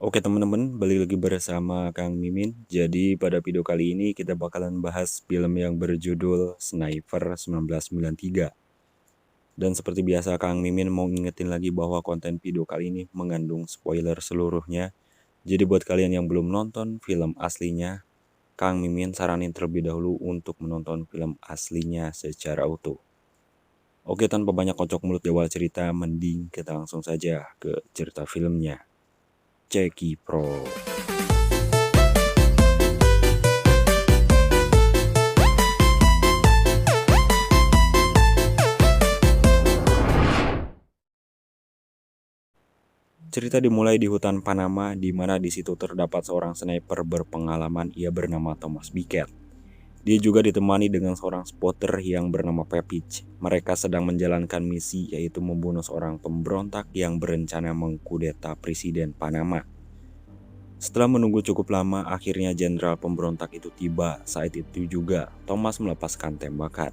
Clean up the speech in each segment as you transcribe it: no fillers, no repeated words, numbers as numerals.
Oke teman-teman, balik lagi bersama Kang Mimin. Jadi pada video kali ini kita bakalan bahas film yang berjudul Sniper 1993. Dan seperti biasa Kang Mimin mau ngingetin lagi bahwa konten video kali ini mengandung spoiler seluruhnya. Jadi buat kalian yang belum nonton film aslinya, Kang Mimin saranin terlebih dahulu untuk menonton film aslinya secara utuh. Oke, tanpa banyak kocok mulut di awal cerita, mending kita langsung saja ke cerita filmnya. Ceki Pro. Cerita dimulai di hutan Panama, di mana di situ terdapat seorang sniper berpengalaman. Ia bernama Thomas Biket. Dia juga ditemani dengan seorang spotter yang bernama Pepich. Mereka sedang menjalankan misi, yaitu membunuh seorang pemberontak yang berencana mengkudeta Presiden Panama. Setelah menunggu cukup lama, akhirnya jenderal pemberontak itu tiba. Saat itu juga, Thomas melepaskan tembakan.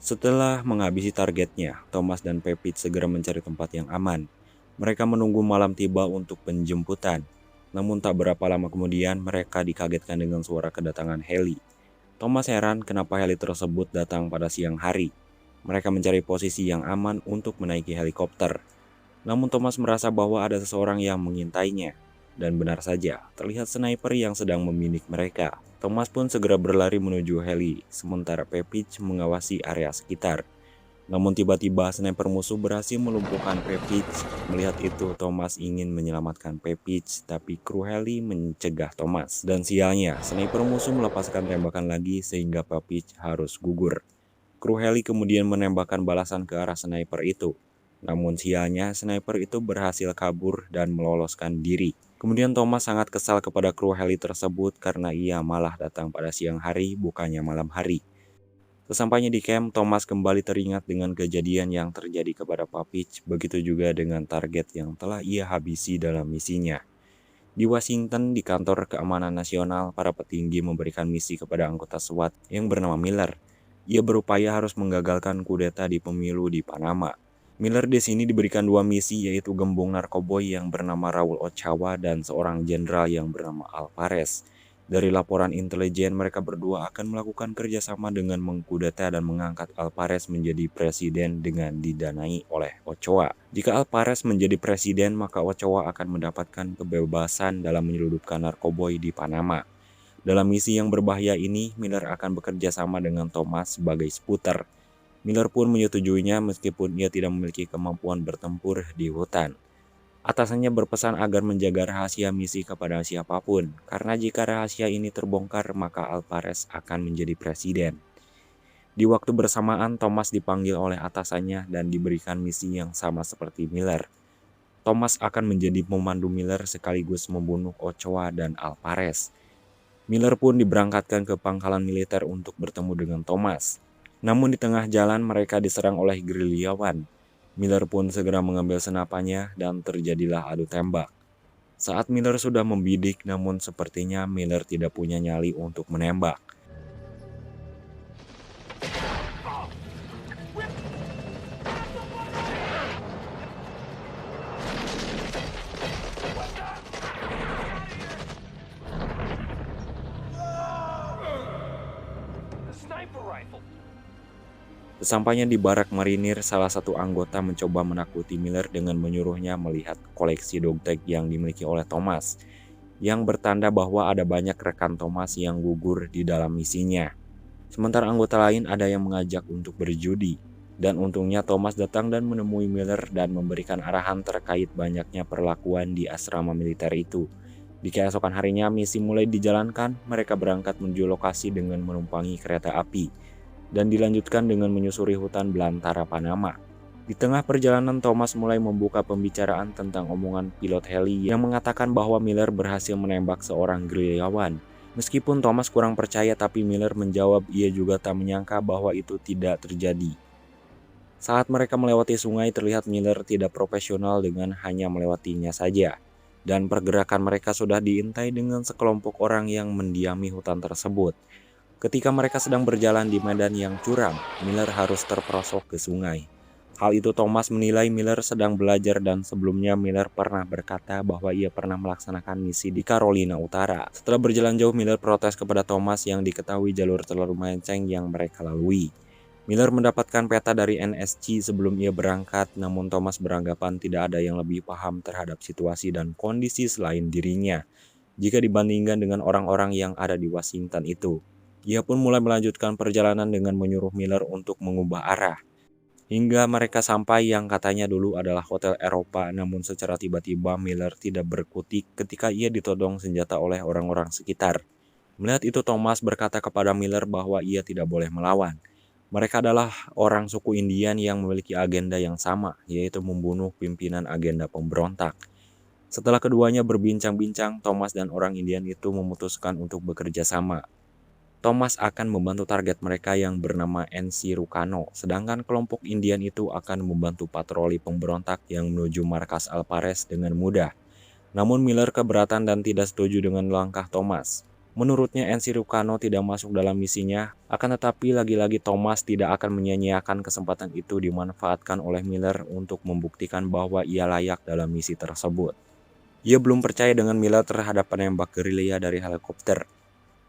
Setelah menghabisi targetnya, Thomas dan Pepich segera mencari tempat yang aman. Mereka menunggu malam tiba untuk penjemputan. Namun tak berapa lama kemudian mereka dikagetkan dengan suara kedatangan heli. Thomas heran kenapa heli tersebut datang pada siang hari. Mereka mencari posisi yang aman untuk menaiki helikopter. Namun Thomas merasa bahwa ada seseorang yang mengintainya. Dan benar saja, terlihat sniper yang sedang membidik mereka. Thomas pun segera berlari menuju heli, sementara Pepich mengawasi area sekitar. Namun tiba-tiba sniper musuh berhasil melumpuhkan Pepich. Melihat itu, Thomas ingin menyelamatkan Pepich, tapi kru heli mencegah Thomas. Dan sialnya, sniper musuh melepaskan tembakan lagi sehingga Pepich harus gugur. Kru heli kemudian menembakkan balasan ke arah sniper itu. Namun sialnya, sniper itu berhasil kabur dan meloloskan diri. Kemudian Thomas sangat kesal kepada kru heli tersebut karena ia malah datang pada siang hari bukannya malam hari. Sesampainya di camp, Thomas kembali teringat dengan kejadian yang terjadi kepada Pepich, begitu juga dengan target yang telah ia habisi dalam misinya. Di Washington, di kantor keamanan nasional, para petinggi memberikan misi kepada anggota SWAT yang bernama Miller. Ia berupaya harus menggagalkan kudeta di pemilu di Panama. Miller di sini diberikan dua misi, yaitu gembong narkoboy yang bernama Raul Ochoa dan seorang jenderal yang bernama Alvarez. Dari laporan intelijen, mereka berdua akan melakukan kerjasama dengan mengkudeta dan mengangkat Alvarez menjadi presiden dengan didanai oleh Ochoa. Jika Alvarez menjadi presiden, maka Ochoa akan mendapatkan kebebasan dalam menyelundupkan narkoboy di Panama. Dalam misi yang berbahaya ini, Miller akan bekerja sama dengan Thomas sebagai skuter. Miller pun menyetujuinya meskipun ia tidak memiliki kemampuan bertempur di hutan. Atasannya berpesan agar menjaga rahasia misi kepada siapapun, karena jika rahasia ini terbongkar maka Alvarez akan menjadi presiden. Di waktu bersamaan, Thomas dipanggil oleh atasannya dan diberikan misi yang sama seperti Miller. Thomas akan menjadi pemandu Miller sekaligus membunuh Ochoa dan Alvarez. Miller pun diberangkatkan ke pangkalan militer untuk bertemu dengan Thomas. Namun di tengah jalan mereka diserang oleh gerilyawan. Miller pun segera mengambil senapannya dan terjadilah adu tembak. Saat Miller sudah membidik, namun sepertinya Miller tidak punya nyali untuk menembak. Sesampainya di barak marinir, salah satu anggota mencoba menakuti Miller dengan menyuruhnya melihat koleksi dogtag yang dimiliki oleh Thomas, yang bertanda bahwa ada banyak rekan Thomas yang gugur di dalam misinya. Sementara anggota lain ada yang mengajak untuk berjudi, dan untungnya Thomas datang dan menemui Miller dan memberikan arahan terkait banyaknya perlakuan di asrama militer itu. Di keesokan harinya misi mulai dijalankan, mereka berangkat menuju lokasi dengan menumpangi kereta api dan dilanjutkan dengan menyusuri hutan belantara Panama. Di tengah perjalanan, Thomas mulai membuka pembicaraan tentang omongan pilot heli yang mengatakan bahwa Miller berhasil menembak seorang gerilyawan. Meskipun Thomas kurang percaya, tapi Miller menjawab ia juga tak menyangka bahwa itu tidak terjadi. Saat mereka melewati sungai, terlihat Miller tidak profesional dengan hanya melewatinya saja. Dan pergerakan mereka sudah diintai dengan sekelompok orang yang mendiami hutan tersebut. Ketika mereka sedang berjalan di medan yang curam, Miller harus terperosok ke sungai. Hal itu Thomas menilai Miller sedang belajar, dan sebelumnya Miller pernah berkata bahwa ia pernah melaksanakan misi di Carolina Utara. Setelah berjalan jauh, Miller protes kepada Thomas yang diketahui jalur terlalu melenceng yang mereka lalui. Miller mendapatkan peta dari NSC sebelum ia berangkat, namun Thomas beranggapan tidak ada yang lebih paham terhadap situasi dan kondisi selain dirinya jika dibandingkan dengan orang-orang yang ada di Washington itu. Ia pun mulai melanjutkan perjalanan dengan menyuruh Miller untuk mengubah arah, hingga mereka sampai yang katanya dulu adalah hotel Eropa. Namun secara tiba-tiba Miller tidak berkutik ketika ia ditodong senjata oleh orang-orang sekitar. Melihat itu, Thomas berkata kepada Miller bahwa ia tidak boleh melawan. Mereka adalah orang suku Indian yang memiliki agenda yang sama, yaitu membunuh pimpinan agenda pemberontak. Setelah keduanya berbincang-bincang, Thomas dan orang Indian itu memutuskan untuk bekerja sama. Thomas akan membantu target mereka yang bernama NC Rucano, sedangkan kelompok Indian itu akan membantu patroli pemberontak yang menuju markas Alvarez dengan mudah. Namun Miller keberatan dan tidak setuju dengan langkah Thomas. Menurutnya NC Rucano tidak masuk dalam misinya, akan tetapi lagi-lagi Thomas tidak akan menyia-nyiakan kesempatan itu dimanfaatkan oleh Miller untuk membuktikan bahwa ia layak dalam misi tersebut. Ia belum percaya dengan Miller terhadap penembak gerilya dari helikopter.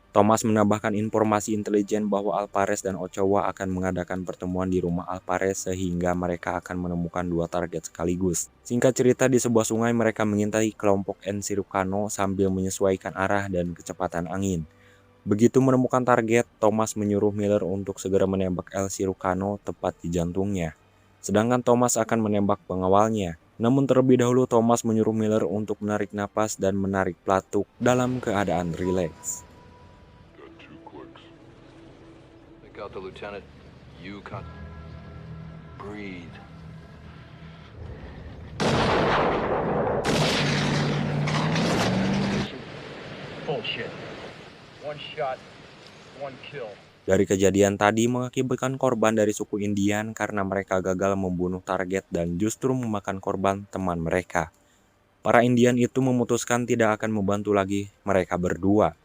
Thomas menambahkan informasi intelijen bahwa Alvarez dan Ochoa akan mengadakan pertemuan di rumah Alvarez sehingga mereka akan menemukan dua target sekaligus. Singkat cerita, di sebuah sungai mereka mengintai kelompok NC Rucano sambil menyesuaikan arah dan kecepatan angin. Begitu menemukan target, Thomas menyuruh Miller untuk segera menembak LC Rucano tepat di jantungnya. Sedangkan Thomas akan menembak pengawalnya. Namun terlebih dahulu Thomas menyuruh Miller untuk menarik napas dan menarik pelatuk dalam keadaan rileks. Out the lieutenant, you can't breathe. Bullshit. One shot, one kill. Dari kejadian tadi mengakibatkan korban dari suku Indian karena mereka gagal membunuh target dan justru memakan korban teman mereka. Para Indian itu memutuskan tidak akan membantu lagi mereka berdua.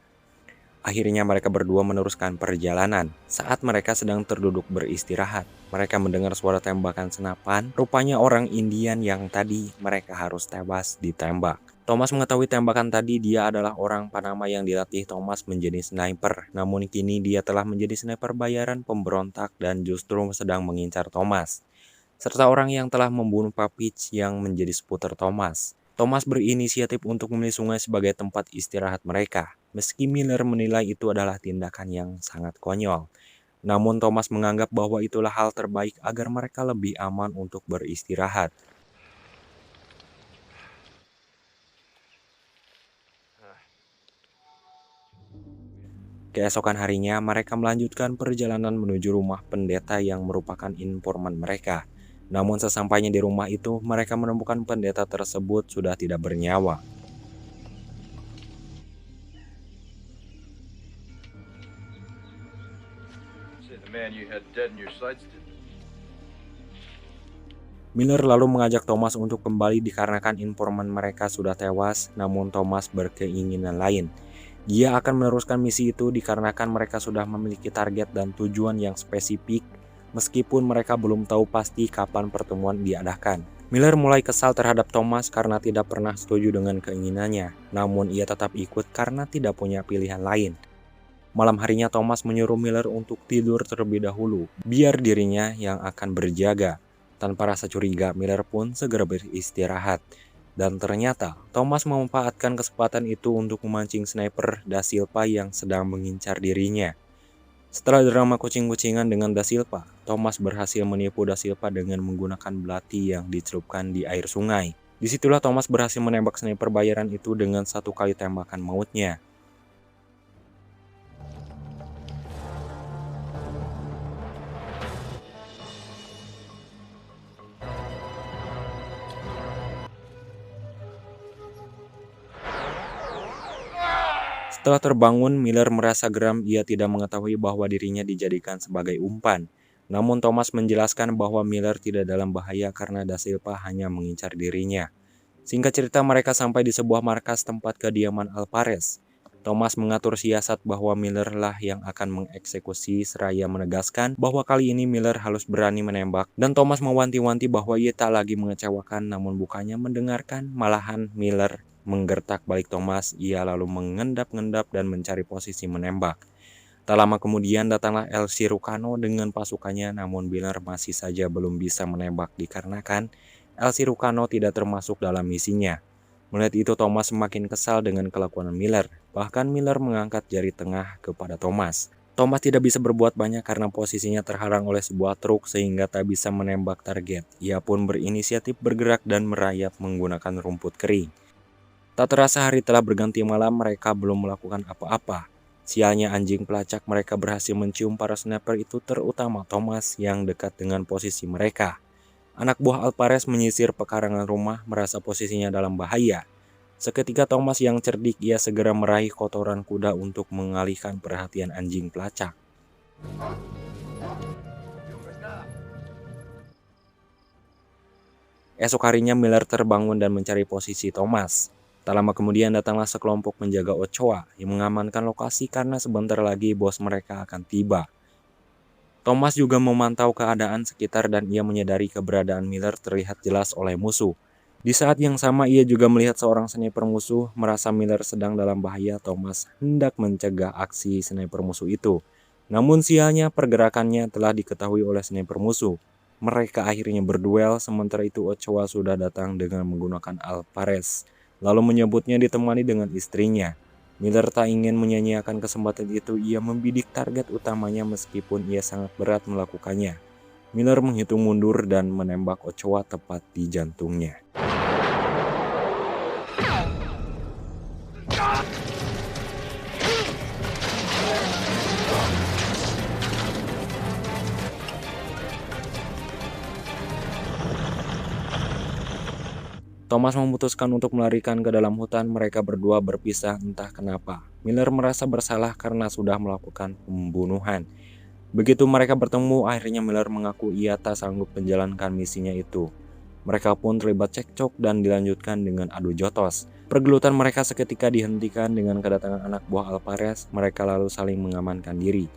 Akhirnya mereka berdua meneruskan perjalanan. Saat mereka sedang terduduk beristirahat, mereka mendengar suara tembakan senapan. Rupanya orang Indian yang tadi mereka harus tewas ditembak. Thomas mengetahui tembakan tadi dia adalah orang Panama yang dilatih Thomas menjadi sniper. Namun kini dia telah menjadi sniper bayaran pemberontak dan justru sedang mengincar Thomas, serta orang yang telah membunuh Papich yang menjadi seputar Thomas. Thomas berinisiatif untuk memilih sungai sebagai tempat istirahat mereka. Meski Miller menilai itu adalah tindakan yang sangat konyol, namun Thomas menganggap bahwa itulah hal terbaik agar mereka lebih aman untuk beristirahat. Keesokan harinya, mereka melanjutkan perjalanan menuju rumah pendeta yang merupakan informan mereka. Namun sesampainya di rumah itu, mereka menemukan pendeta tersebut sudah tidak bernyawa. Miller lalu mengajak Thomas untuk kembali dikarenakan informan mereka sudah tewas, namun Thomas berkeinginan lain. Dia akan meneruskan misi itu dikarenakan mereka sudah memiliki target dan tujuan yang spesifik, meskipun mereka belum tahu pasti kapan pertemuan diadakan. Miller mulai kesal terhadap Thomas karena tidak pernah setuju dengan keinginannya, namun ia tetap ikut karena tidak punya pilihan lain. Malam harinya Thomas menyuruh Miller untuk tidur terlebih dahulu, biar dirinya yang akan berjaga. Tanpa rasa curiga, Miller pun segera beristirahat. Dan ternyata, Thomas memanfaatkan kesempatan itu untuk memancing sniper Da Silva yang sedang mengincar dirinya. Setelah drama kucing-kucingan dengan Da Silva, Thomas berhasil menipu Da Silva dengan menggunakan belati yang dicelupkan di air sungai. Disitulah Thomas berhasil menembak sniper bayaran itu dengan satu kali tembakan mautnya. Setelah terbangun, Miller merasa geram. Ia tidak mengetahui bahwa dirinya dijadikan sebagai umpan. Namun Thomas menjelaskan bahwa Miller tidak dalam bahaya karena Da Silva hanya mengincar dirinya. Singkat cerita, mereka sampai di sebuah markas tempat kediaman Alvarez. Thomas mengatur siasat bahwa Miller lah yang akan mengeksekusi, seraya menegaskan bahwa kali ini Miller harus berani menembak. Dan Thomas mewanti-wanti bahwa ia tak lagi mengecewakan, namun bukannya mendengarkan, malahan Miller menggertak balik Thomas. Ia lalu mengendap-endap dan mencari posisi menembak. Tak lama kemudian datanglah El Cirujano dengan pasukannya, namun Miller masih saja belum bisa menembak dikarenakan El Cirujano tidak termasuk dalam misinya. Melihat itu, Thomas semakin kesal dengan kelakuan Miller. Bahkan Miller mengangkat jari tengah kepada Thomas. Thomas tidak bisa berbuat banyak karena posisinya terhalang oleh sebuah truk sehingga tak bisa menembak target. Ia pun berinisiatif bergerak dan merayap menggunakan rumput kering. Tak terasa hari telah berganti malam, mereka belum melakukan apa-apa. Sialnya anjing pelacak, mereka berhasil mencium para sniper itu, terutama Thomas yang dekat dengan posisi mereka. Anak buah Alvarez menyisir pekarangan rumah, merasa posisinya dalam bahaya. Seketika Thomas yang cerdik, ia segera meraih kotoran kuda untuk mengalihkan perhatian anjing pelacak. Esok harinya Miller terbangun dan mencari posisi Thomas. Tak lama kemudian datanglah sekelompok penjaga Ochoa yang mengamankan lokasi karena sebentar lagi bos mereka akan tiba. Thomas juga memantau keadaan sekitar dan ia menyadari keberadaan Miller terlihat jelas oleh musuh. Di saat yang sama ia juga melihat seorang sniper musuh. Merasa Miller sedang dalam bahaya, Thomas hendak mencegah aksi sniper musuh itu. Namun sialnya pergerakannya telah diketahui oleh sniper musuh. Mereka akhirnya berduel, sementara itu Ochoa sudah datang dengan menggunakan Alvarez, lalu menyebutnya ditemani dengan istrinya. Miller tak ingin menyanyiakan kesempatan itu. Ia membidik target utamanya meskipun ia sangat berat melakukannya. Miller menghitung mundur dan menembak Ochoa tepat di jantungnya. Thomas memutuskan untuk melarikan ke dalam hutan. Mereka berdua berpisah entah kenapa. Miller merasa bersalah karena sudah melakukan pembunuhan. Begitu mereka bertemu, akhirnya Miller mengaku ia tak sanggup menjalankan misinya itu. Mereka pun terlibat cekcok dan dilanjutkan dengan adu jotos. Pergelutan mereka seketika dihentikan dengan kedatangan anak buah Alvarez. Mereka lalu saling mengamankan diri.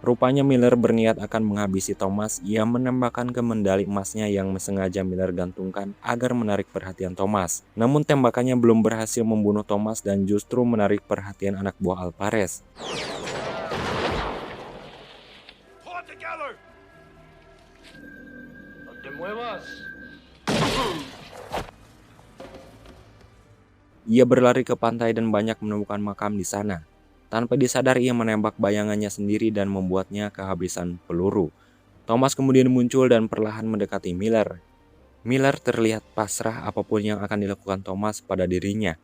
Rupanya Miller berniat akan menghabisi Thomas. Ia menembakkan ke medali emasnya yang sengaja Miller gantungkan agar menarik perhatian Thomas. Namun tembakannya belum berhasil membunuh Thomas dan justru menarik perhatian anak buah Alvarez. Ia berlari ke pantai dan banyak menemukan makam di sana. Tanpa disadar ia menembak bayangannya sendiri dan membuatnya kehabisan peluru. Thomas kemudian muncul dan perlahan mendekati Miller. Miller terlihat pasrah apapun yang akan dilakukan Thomas pada dirinya.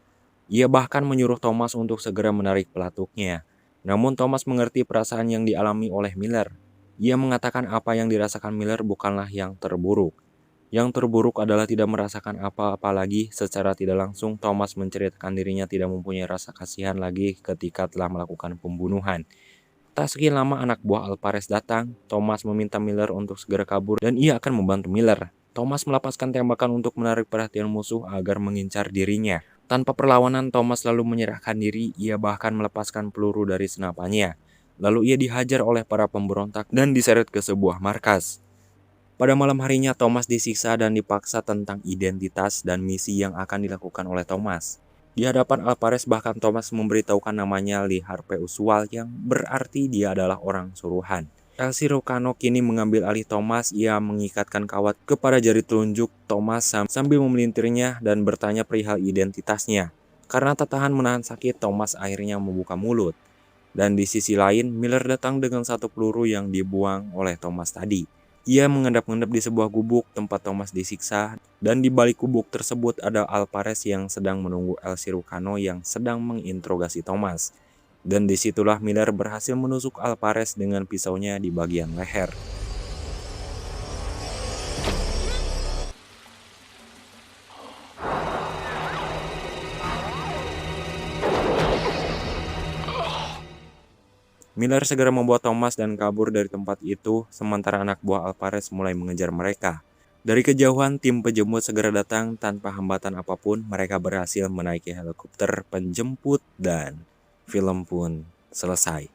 Ia bahkan menyuruh Thomas untuk segera menarik pelatuknya. Namun Thomas mengerti perasaan yang dialami oleh Miller. Ia mengatakan apa yang dirasakan Miller bukanlah yang terburuk. Yang terburuk adalah tidak merasakan apa-apa lagi. Secara tidak langsung, Thomas menceritakan dirinya tidak mempunyai rasa kasihan lagi ketika telah melakukan pembunuhan. Tak sekian lama anak buah Alvarez datang. Thomas meminta Miller untuk segera kabur dan ia akan membantu Miller. Thomas melepaskan tembakan untuk menarik perhatian musuh agar mengincar dirinya. Tanpa perlawanan, Thomas lalu menyerahkan diri. Ia bahkan melepaskan peluru dari senapannya. Lalu ia dihajar oleh para pemberontak dan diseret ke sebuah markas. Pada malam harinya, Thomas disiksa dan dipaksa tentang identitas dan misi yang akan dilakukan oleh Thomas. Di hadapan Alvarez bahkan Thomas memberitahukan namanya Lee Harvey Oswald yang berarti dia adalah orang suruhan. El Cirujano kini mengambil alih Thomas. Ia mengikatkan kawat kepada jari telunjuk Thomas sambil memelintirnya dan bertanya perihal identitasnya. Karena tak tahan menahan sakit, Thomas akhirnya membuka mulut. Dan di sisi lain, Miller datang dengan satu peluru yang dibuang oleh Thomas tadi. Ia mengendap-endap di sebuah gubuk tempat Thomas disiksa, dan di balik gubuk tersebut ada Alvarez yang sedang menunggu El Cirujano yang sedang menginterogasi Thomas. Dan disitulah Miller berhasil menusuk Alvarez dengan pisaunya di bagian leher. Miller segera membawa Thomas dan kabur dari tempat itu, sementara anak buah Alvarez mulai mengejar mereka. Dari kejauhan, tim penjemput segera datang tanpa hambatan apapun. Mereka berhasil menaiki helikopter penjemput dan film pun selesai.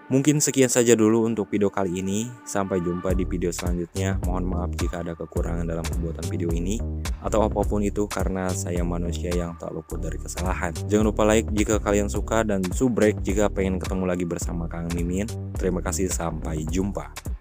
Mungkin sekian saja dulu untuk video kali ini. Sampai jumpa di video selanjutnya. Mohon maaf jika ada kekurangan dalam pembuatan video ini atau apapun itu, karena saya manusia yang tak luput dari kesalahan. Jangan lupa like jika kalian suka dan subrek jika pengen ketemu lagi bersama Kang Mimin. Terima kasih, sampai jumpa.